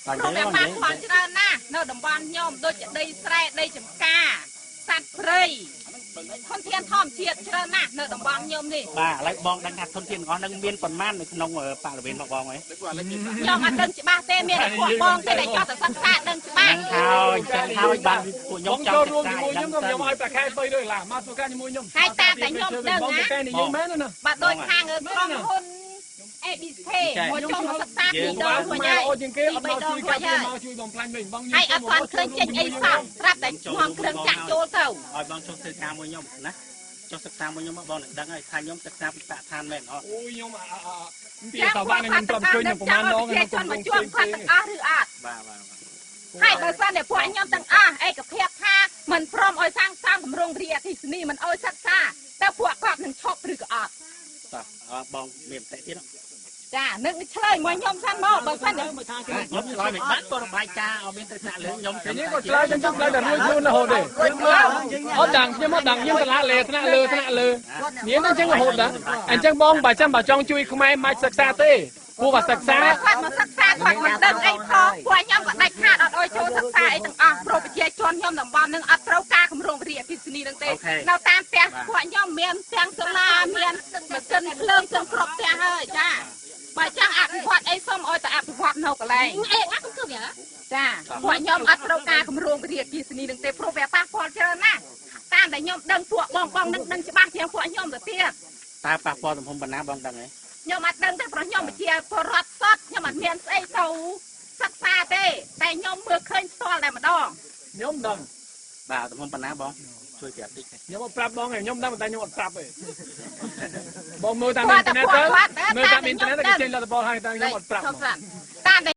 ព្រោះវាបានផលច្រើនណាស់នៅតំបន់ខ្ញុំដូចជាដីស្រែដីចម្ការសត្វព្រៃធនធានធម្មជាតិច្រើនណាស់នៅតំបន់ខ្ញុំនេះបាទឥឡូវបងដឹងថាធនធានរបស់នឹងមានប៉ុន្មាននៅក្នុងបរិវេណរបស់បងហើយខ្ញុំអត់ដឹងច្បាស់ទេមានតែពួកបងទេដែលចង់តែសិក្សាដឹងច្បាស់ហើយបានពួកខ្ញុំចង់ចូលរួមជាមួយខ្ញុំឲ្យប្រខែ$3មកធ្វើការជាមួយខ្ញុំហើយតាមតែខ្ញុំដឹងណាបាទដូចខាងក្រុមហ៊ុនABC មកចូលមកសិក្សាពីដងរួចហើយអូជាងគេអត់មកជួយការមកជួយបំផ្លាញវិញបងហើយអត់ទាន់ឃើញចេញអីសោះស្រាប់តែនាំគ្រឿងចាក់ចូលទៅឲ្យបងចុះធ្វើការមួយខ្ញុំណាចុះសិក្សាមួយខ្ញុំមកបងនឹងដឹងហើយថាខ្ញុំសិក្សាពីបឋានមែនអត់អូខ្ញុំពីសវណ្ណខ្ញុំប្រំជួយខ្ញុំប្រហែលដងខ្ញុំមកជួបគាត់ទាំងអស់ឬអត់បាទហើយបើសិនតែពួកខ្ញុំទាំងអស់ឯកភាពថាមិនព្រមឲ្យសាងសង់គម្រោងរាជអគ្គិសនីមិនឲ្យសិក្សាតែពួកគាត់នឹងឈប់ឬក៏អត់តោះបងមានតែទៀតចានឹងឆ្លើយមកខ្ញុំសិនមកបើសិនខ្ញុំឆ្លើយមិនបានក៏របាយការណ៍ឲ្យមានទៅថ្នាក់លើខ្ញុំនេះក៏ឆ្លើយខ្ញុំឆ្លើយតែរួចខ្លួនរហូតទេអត់ដឹងខ្ញុំអត់ដឹងខ្ញុំឆ្លាតលេថ្នាក់លើនេះអញ្ចឹងរហូតដែរអញ្ចឹងបងបើចាំបើចង់ជួយខ្មែរមិនសិក្សាទេពួកគាត់សិក្សាគាត់មកសិក្សាគាត់មិនដឹងអីផងពួកខ្ញុំក៏ដាច់ខាតអត់ឲ្យចូលសិក្សាអីទាំងអស់ព្រោះប្រជាជនខ្ញុំតំបន់នឹងអត់ត្រូវការគម្រោងរាជអគ្គិសនីនឹងទេនៅតាមផ្ទះពួកខ្ញុំមានទាំងសាលាមានម៉ាស៊ីនភ្លើងទាំងគ្រប់ផ្ទះហើយចាបើចង់អភិវឌ្ឍអីសូមឲ្យតែអភិវឌ្ឍនៅកន្លែងអេអត់គឺវាចាពួកខ្ញុំអត់ត្រូវការគម្រោងរាជអគ្គិសនីនឹងទេព្រោះវាប៉ះពាល់ច្រើនណាស់តាមតែខ្ញុំដឹងពួកបងនឹងដឹងច្បាស់ជាងពួកខ្ញុំទៅទៀតតើប៉ះពាល់ទំហំប៉ុណ្ណាបងដឹងទេខ្ញុំអត់ដឹងទេព្រោះខ្ញុំជាពលរដ្ឋសតខ្ញុំអត់មានស្អីទៅសិក្សាទេតែខ្ញុំមើលឃើញផ្ទាល់តែម្ដងខ្ញុំដឹងបាទទំហំប៉ុណ្ណាបងជួយប្រាប់តិចខ្ញុំអត់ប្រាប់បងទេខ្ញុំដឹងតែខ្ញុំអត់ប្រាប់ទេបងមើលតាមអ៊ីនធឺណិតទៅមើលតាមអ៊ីនធឺណិតគេចេញលទ្ធផលឲ្យតែខ្ញុំអត់ប្រាប់